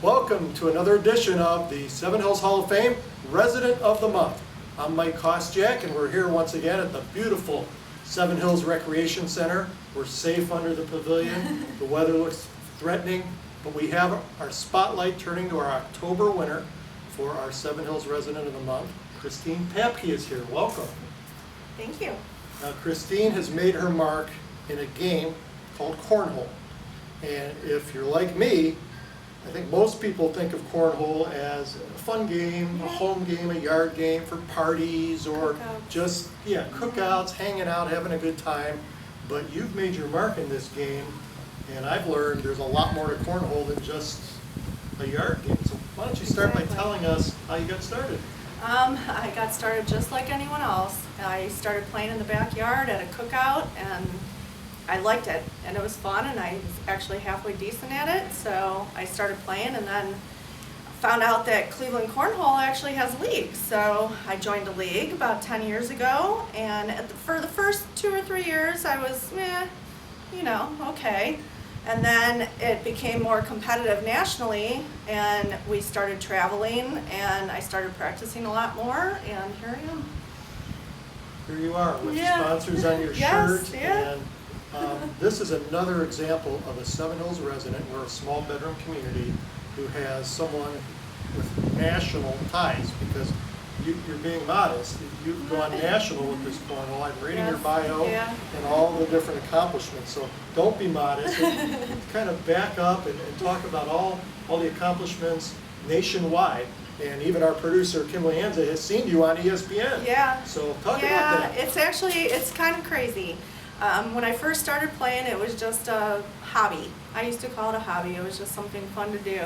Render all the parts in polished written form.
Welcome to another edition of the Seven Hills Hall of Fame Resident of the Month. I'm Mike Kostiak, and we're here once again at the beautiful Seven Hills Recreation Center. We're safe under the pavilion. The weather looks threatening, but we have our spotlight turning to our October winner for our Seven Hills Resident of the Month. ChristinePapcke is here. Welcome. Thank you. Now, Christine has made her mark in a game called cornhole. And if you're like me, I think most people think of cornhole as a fun game, a home game, a yard game for parties or Cookouts. just, cookouts, hanging out, having a good time. But you've made your mark in this game, and I've learned there's a lot more to cornhole than just a yard game. So why don't you start by telling us how you got started? I got started just like anyone else. I started playing in the backyard at a cookout, and I liked it, and it was fun, and I was actually halfway decent at it, so I started playing, and then found out that Cleveland Cornhole actually has a league. So I joined a league about 10 years ago, and for the first 2 or 3 years I was, okay. And then it became more competitive nationally, and we started traveling, and I started practicing a lot more, and here I am. Here you are with Yeah. sponsors on your Yes, shirt. yeah. And this is another example of a Seven Hills resident. We're a small bedroom community who has someone with national ties, because you're being modest. You've gone national with this cornhole. I'm reading your Yes, bio yeah. and all the different accomplishments. So don't be modest. And kind of back up and talk about all the accomplishments nationwide. And even our producer, Kim Leanza, has seen you on ESPN. Yeah. So talk about that. It's kind of crazy. When I first started playing, it was just a hobby. I used to call it a hobby. It was just something fun to do.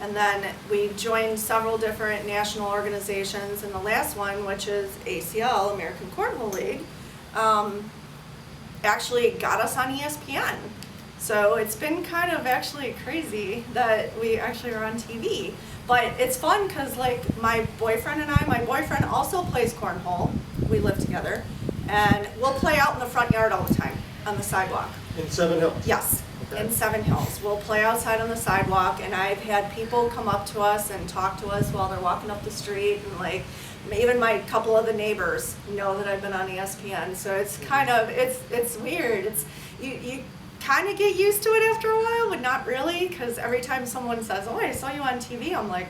And then we joined several different national organizations, and the last one, which is ACL, American Cornhole League, actually got us on ESPN. So it's been kind of actually crazy that we actually are on TV. But it's fun because, like, my boyfriend also plays cornhole. We live together. And we'll play out in the front yard all the time, on the sidewalk. In Seven Hills? Yes, Okay. in Seven Hills. We'll play outside on the sidewalk, and I've had people come up to us and talk to us while they're walking up the street, and like, even my couple of the neighbors know that I've been on ESPN. So it's kind of, it's weird. It's, you kind of get used to it after a while, but not really, because every time someone says, "Oh, I saw you on TV," I'm like,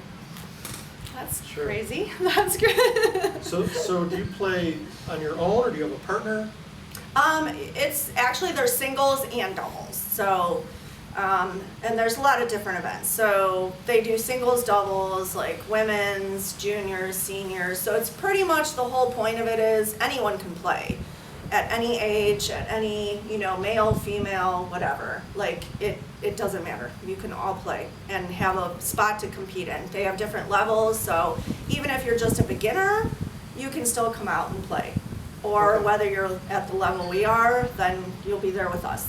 that's Sure. crazy. That's good. So do you play on your own, or do you have a partner? It's actually, there's singles and doubles. So, and there's a lot of different events. So they do singles, doubles, like women's, juniors, seniors. So it's pretty much, the whole point of it is anyone can play at any age, at any, male, female, whatever. Like, it doesn't matter. You can all play and have a spot to compete in. They have different levels, so even if you're just a beginner, you can still come out and play. Or Okay. whether you're at the level we are, then you'll be there with us.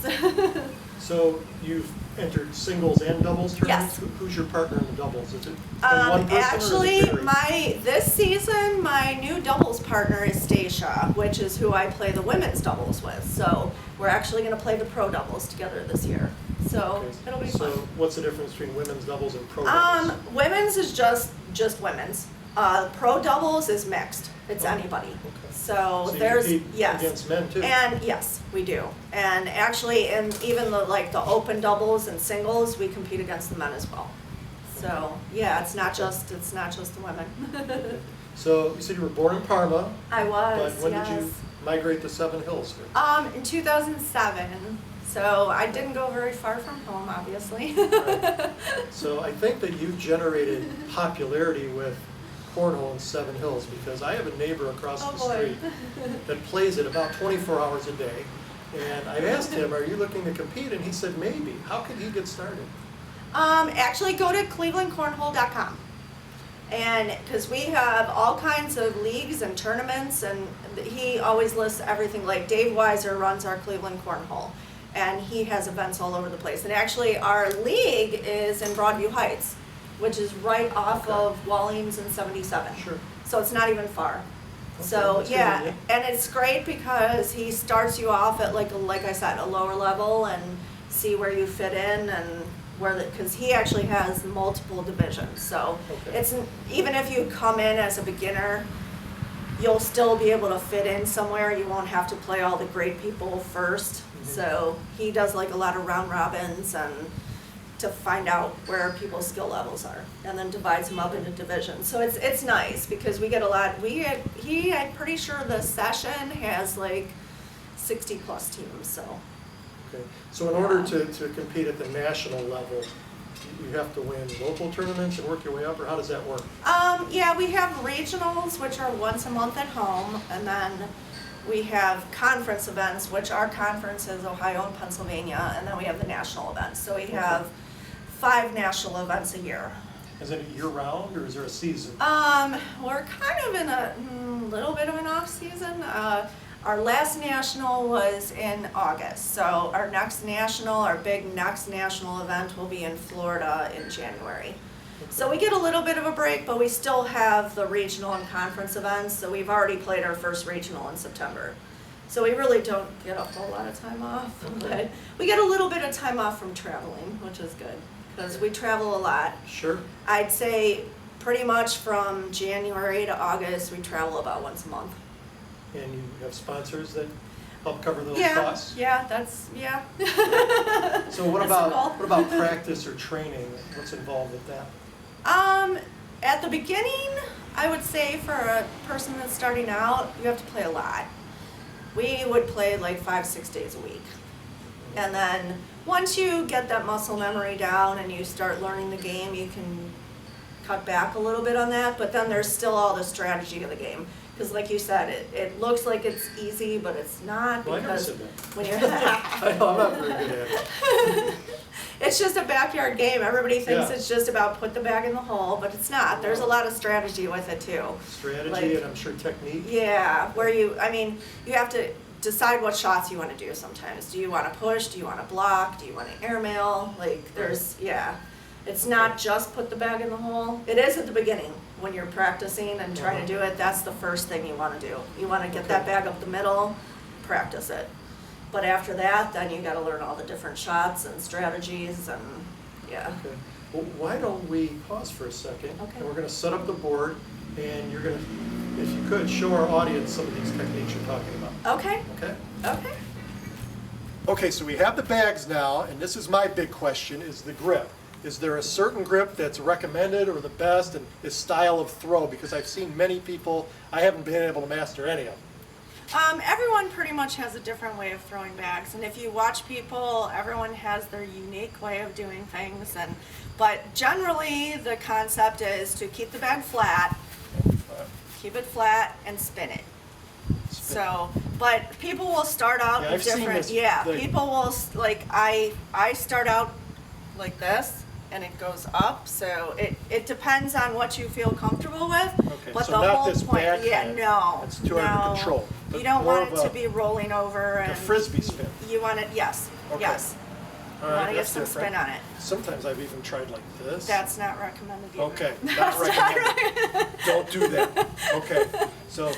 So you've entered singles and doubles tournaments? Yes. Who's your partner in the doubles? Is it one person, or Actually, is it varied? this season, my new doubles partner is Stacia, which is who I play the women's doubles with. So we're actually going to play the pro doubles together this year. So Okay. it'll be So fun. what's the difference between women's doubles and pro doubles? Women's is just women's. Pro doubles is mixed. It's Oh, anybody. okay. So you there's, compete yes. against men too? And yes, we do. And actually, in even the open doubles and singles, we compete against the men as well. So yeah, it's not just the women. So you said you were born in Parma, I was. but when yes. did you migrate to Seven Hills here? In 2007. So I didn't go very far from home, obviously. Right. So I think that you've generated popularity with cornhole in Seven Hills, because I have a neighbor across Oh, the boy. street that plays it about 24 hours a day. And I asked him, "Are you looking to compete?" And he said, "Maybe." How could he get started? Actually, go to clevelandcornhole.com. And because we have all kinds of leagues and tournaments, and he always lists everything. Like Dave Weiser runs our Cleveland Cornhole, and he has events all over the place. And actually, our league is in Broadview Heights, which is right off of Wallings and 77. Sure. So it's not even far. Okay, So that's yeah, convenient. and it's great because he starts you off at like I said, a lower level, and see where you fit in and because he actually has multiple divisions, so Okay. it's, even if you come in as a beginner, you'll still be able to fit in somewhere. You won't have to play all the great people first. So he does like a lot of round robins and to find out where people's skill levels are, and then divides them up into divisions. So it's nice because we get a lot. I'm pretty sure the session has like 60 plus teams. So. Okay. So in order to compete at the national level, you have to win local tournaments and work your way up, or how does that work? Yeah, we have regionals, which are once a month at home, and then we have conference events, which our conference is Ohio and Pennsylvania, and then we have the national events. So we have 5 national events a year. Is it year-round, or is there a season? We're kind of in a little bit of an off season. Our last national was in August, so our big next national event will be in Florida in January. So we get a little bit of a break, but we still have the regional and conference events, so we've already played our first regional in September. So we really don't get a whole lot of time off, but we get a little bit of time off from traveling, which is good, because we travel a lot. Sure. I'd say pretty much from January to August, we travel about once a month. And you have sponsors that help cover those Yeah, costs? yeah. So what That's the goal. what about practice or training? What's involved with that? At the beginning, I would say for a person that's starting out, you have to play a lot. We would play like 5-6 days a week. And then once you get that muscle memory down and you start learning the game, you can cut back a little bit on that, but then there's still all the strategy of the game. Because like you said, it looks like it's easy, but it's not. Well, I never because said that. when you're I know, I'm not very good at it. it's just a backyard game. Everybody thinks Yeah. it's just about put the bag in the hole, but it's not. There's a lot of strategy with it too. Strategy Like- and I'm sure technique. Yeah, where you have to decide what shots you want to do sometimes. Do you want to push? Do you want to block? Do you want to airmail? Like it's not just put the bag in the hole. It is at the beginning when you're practicing and trying to do it. That's the first thing you want to do. You want to get that bag up the middle, practice it. But after that, then you got to learn all the different shots and strategies and yeah. Okay. Well, why don't we pause for a second? Okay. And we're going to set up the board, and you're going to, if you could, show our audience some of these techniques you're talking about. Okay. Okay? Okay. Okay, so we have the bags now, and this is my big question, is the grip. Is there a certain grip that's recommended or the best, and is style of throw? Because I've seen many people, I haven't been able to master any of them. Everyone pretty much has a different way of throwing bags, and if you watch people, everyone has their unique way of doing things. But generally, the concept is to keep the bag flat, keep it flat, and spin it. So, but people will start out Yeah, with I've seen different. this, People will I start out like this. And it goes up, so it depends on what you feel comfortable with. Okay, But so the not whole this point, backhand. no, It's too hard to control. You But don't more want of it to a- be rolling over Like and a frisbee spin. you want it, yes, Okay. yes. All You right, want to get that's some different. spin on it. Sometimes I've even tried like this. That's not recommended either. Okay, not That's recommended. Don't do that. Okay, so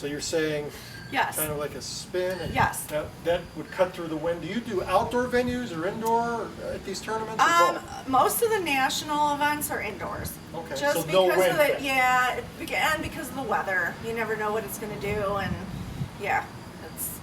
you're saying Yes. kind of like a spin? And Yes. that would cut through the wind. Do you do outdoor venues or indoor at these tournaments? Or both? Most of the national events are indoors. Okay, Just so because no of wind the then. and because of the weather. You never know what it's going to do, and yeah,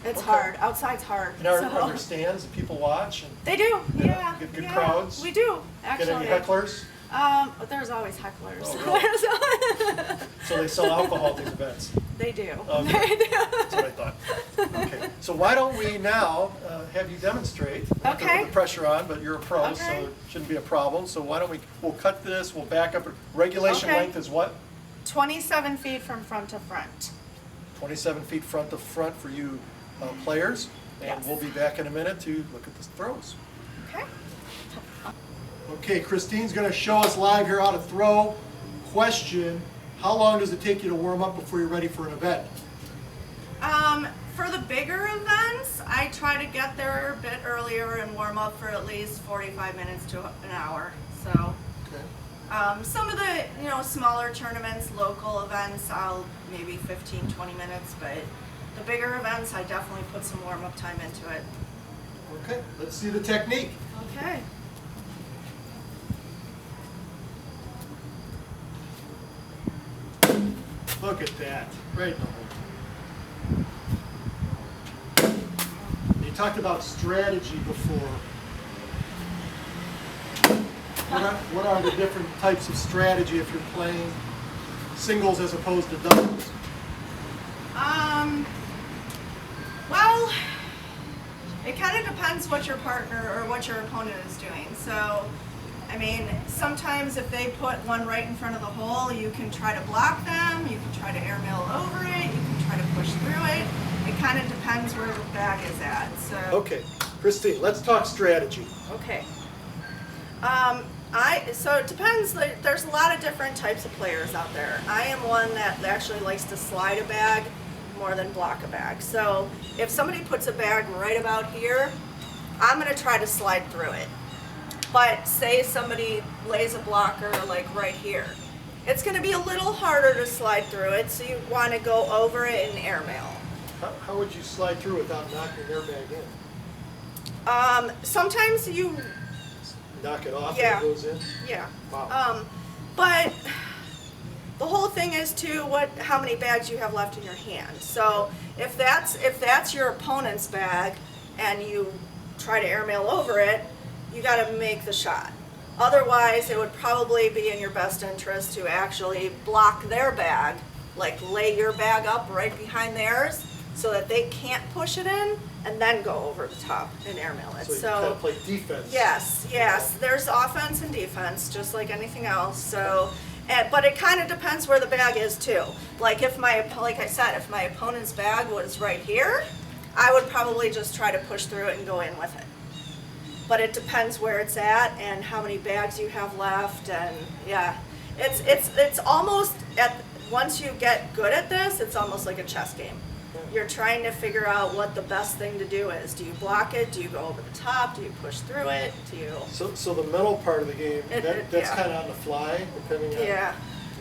it's Okay. hard. Outside's hard. And are so. there stands that people watch? And They do, Yeah, yeah. get good yeah. crowds? We do, get actually. any hecklers? But there's always hecklers. Oh, So they sell alcohol at these events? They do. Okay. They do. That's what I thought. Okay, so why don't we now have you demonstrate? Not to Okay. put the pressure on, but you're a pro, so Okay. it shouldn't be a problem. So why don't we'll cut this, we'll back up. Regulation Okay. length is what? 27 feet from front to front. 27 feet front to front for you players. And Yes. we'll be back in a minute to look at the throws. Okay. Okay, Christine's going to show us live here how to throw. Question, how long does it take you to warm up before you're ready for an event? For the bigger events, I try to get there a bit earlier and warm up for at least 45 minutes to an hour. So, Okay. some of the smaller tournaments, local events, I'll maybe 15, 20 minutes. But the bigger events, I definitely put some warm up time into it. Okay, let's see the technique. Okay. Look at that, right in the hole. You talked about strategy before. What are the different types of strategy if you're playing singles as opposed to doubles? Well, it kind of depends what your partner or what your opponent is doing. So, I mean, sometimes if they put one right in front of the hole, you can try to block them, you can try to airmail over it, you can try to push through it. It kind of depends where the bag is at. So. Okay, Christine, let's talk strategy. Okay. So it depends. There's a lot of different types of players out there. I am one that actually likes to slide a bag more than block a bag. So if somebody puts a bag right about here, I'm going to try to slide through it. But say somebody lays a blocker like right here, it's going to be a little harder to slide through it, so you want to go over it and airmail. How would you slide through without knocking your bag in? Sometimes you Knock it off Yeah. and it goes in? Yeah. Wow. But the whole thing is too how many bags you have left in your hand. So if that's your opponent's bag and you try to airmail over it, you got to make the shot. Otherwise, it would probably be in your best interest to actually block their bag, like lay your bag up right behind theirs so that they can't push it in, and then go over the top and airmail it. So you kind of play defense. Yes. There's offense and defense, just like anything else. So, but it kind of depends where the bag is too. Like like I said, if my opponent's bag was right here, I would probably just try to push through it and go in with it. But it depends where it's at and how many bags you have left, and yeah, it's almost once you get good at this, it's almost like a chess game. You're trying to figure out what the best thing to do is. Do you block it? Do you go over the top? Do you push through it? Do you? So the mental part of the game, that's kind of on the fly, depending on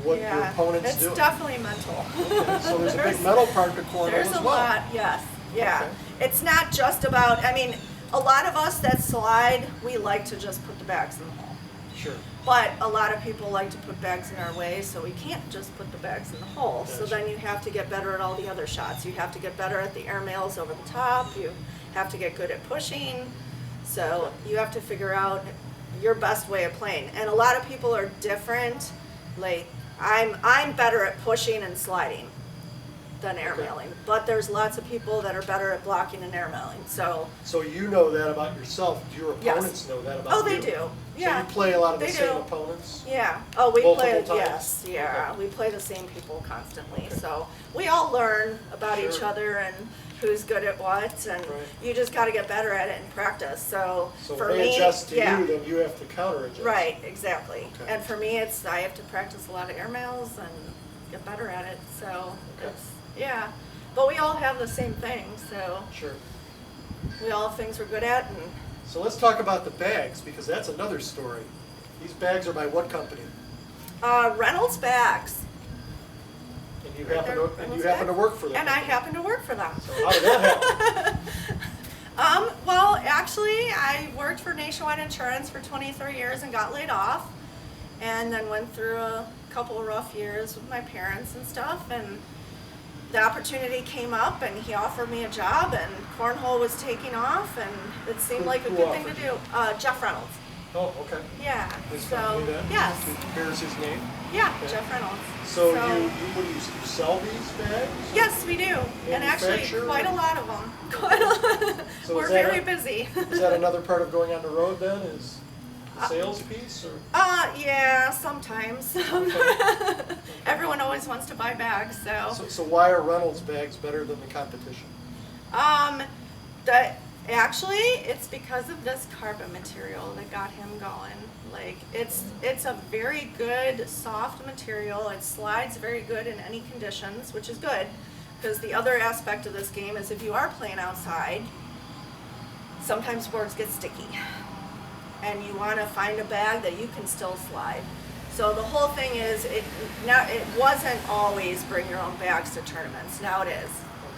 what your opponent's doing. It's definitely mental. Okay, so there's a big mental part to cornhole There's as a well. lot, yes, yeah. Okay. It's not just about, I mean, a lot of us that slide, we like to just put the bags in the hole. Sure. But a lot of people like to put bags in our way, so we can't just put the bags in the hole. So Gotcha. then you have to get better at all the other shots. You have to get better at the airmails over the top. You have to get good at pushing. So you have to figure out your best way of playing. And a lot of people are different. Like I'm better at pushing and sliding than airmailing. But there's lots of people that are better at blocking and airmailing. So you know that about yourself. Do your Yes. opponents know that about you? oh, they do. Yeah. So you play a lot of the They same do. opponents? Yeah. Oh, we Multiple play. times? Yes. Yeah. Okay. We play the same people constantly. Okay. So we all learn about each Sure. other and who's good at what, and Right. you just got to get better at it in practice. So So for if they me, adjust to yeah. you, then you have to counter adjust. Right. Exactly. Okay. And for me, I have to practice a lot of airmails and get better at it. So Okay. yeah. But we all have the same thing. So Sure. we all have things we're good at, and So let's talk about the bags, because that's another story. These bags are by what company? Reynolds bags. And you happen Reynolds to bags. work for them. And I happen to work for them. So how did that happen? Well, actually, I worked for Nationwide Insurance for 23 years and got laid off, and then went through a couple of rough years with my parents and stuff, and the opportunity came up, and he offered me a job, and cornhole was taking off, and it seemed like a Who good thing to offered do. Jeff Reynolds. Oh, okay. Yeah. His So, company then? yes. Bears his name? Yeah, Okay. Jeff Reynolds. So you sell these bags? Yes, we do, and actually Manufacturer? quite a lot of them. Quite a lot. So We're is that very a- busy. Is that another part of going on the road then, is the sales piece, or? Yeah, sometimes. Everyone always wants to buy bags, So why are Reynolds bags better than the competition? Actually, it's because of this carbon material that got him going. Like, it's a very good, soft material. It slides very good in any conditions, which is good. Because the other aspect of this game is if you are playing outside, sometimes boards get sticky. And you want to find a bag that you can still slide. So the whole thing is, it wasn't always bring your own bags to tournaments. Now it is.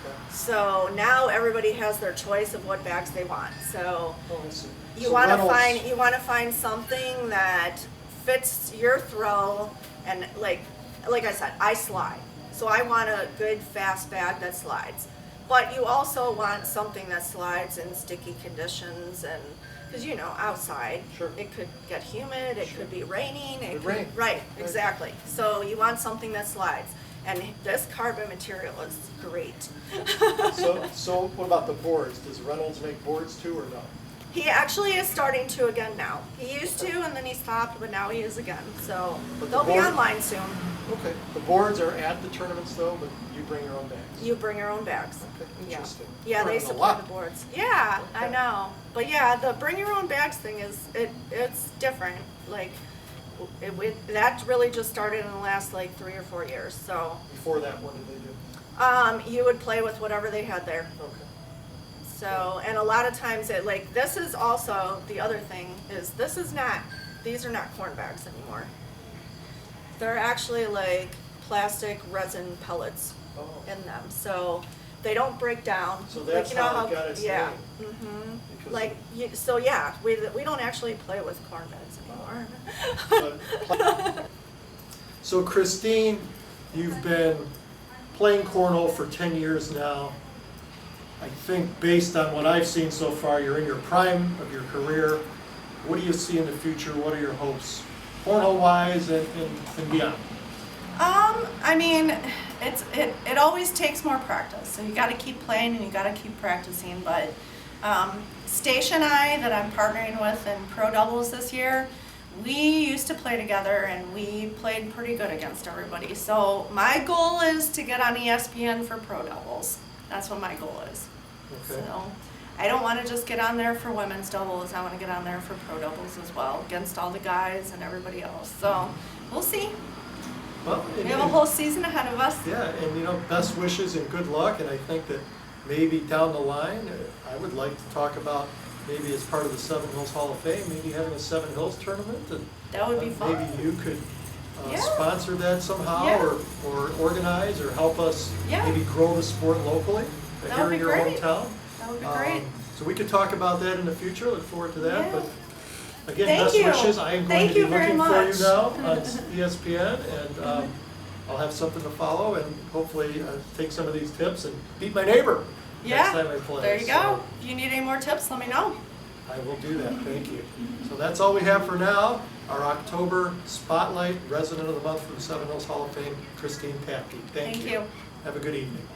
Okay. So now everybody has their choice of what bags they want. So Oh, I see. you So want to Reynolds- find something that fits your throw, and like I said, I slide. So I want a good, fast bag that slides. But you also want something that slides in sticky conditions, and, because you know, outside, Sure. it could get humid, it Sure. could be raining. Could rain. Right, exactly. So you want something that slides. And this carbon material is great. So what about the boards? Does Reynolds make boards too or no? He actually is starting to again now. He used to, and then he stopped, but now he is again. So But the they'll be board- online soon. Okay, the boards are at the tournaments though, but you bring your own bags? You bring your own bags. Okay, Yeah. interesting. Yeah, they Learning a supply lot. the boards. Yeah, I Okay. know. But yeah, the bring your own bags thing is it's different. Like that really just started in the last like 3 or 4 years. So Before that, what did they do? you would play with whatever they had there. Okay. So, and a lot of times it like, this is also, the other thing is these are not corn bags anymore. They're actually like plastic resin pellets Oh. in them, so they don't break down. So Like, that's you know how it got its yeah. name. Mhm. Because Like, so yeah, we don't actually play with corn bags anymore. But- So Christine, you've been playing cornhole for 10 years now. I think based on what I've seen so far, you're in your prime of your career. What do you see in the future? What are your hopes, cornhole-wise and beyond? I mean, it always takes more practice. So you got to keep playing and you got to keep practicing. But Stacia and I, that I'm partnering with in pro doubles this year, we used to play together and we played pretty good against everybody. So my goal is to get on ESPN for pro doubles. That's what my goal is. Okay. So I don't want to just get on there for women's doubles. I want to get on there for pro doubles as well, against all the guys and everybody else. So we'll see. Well, We have a whole season ahead of us. Yeah, and you know, best wishes and good luck, and I think that maybe down the line, I would like to talk about maybe as part of the Seven Hills Hall of Fame, maybe having a Seven Hills tournament, and That would be fun. maybe you could Yeah. sponsor that somehow, Yeah. or organize, or help us Yeah. maybe grow the sport locally That here would in be your great. hometown. That would be great. So we could talk about that in the future, look forward to that, Yeah. but again, Thank best you. wishes. I am going Thank to be you very looking for you much. now on ESPN, and I'll have something to follow, and hopefully take some of these tips and beat my neighbor next time I play. There you So go. If you need any more tips, let me know. I will do that, thank you. So that's all we have for now. Our October Spotlight Resident of the Month from Seven Hills Hall of Fame, Christine Papcke. Thank you. Thank you. Have a good evening.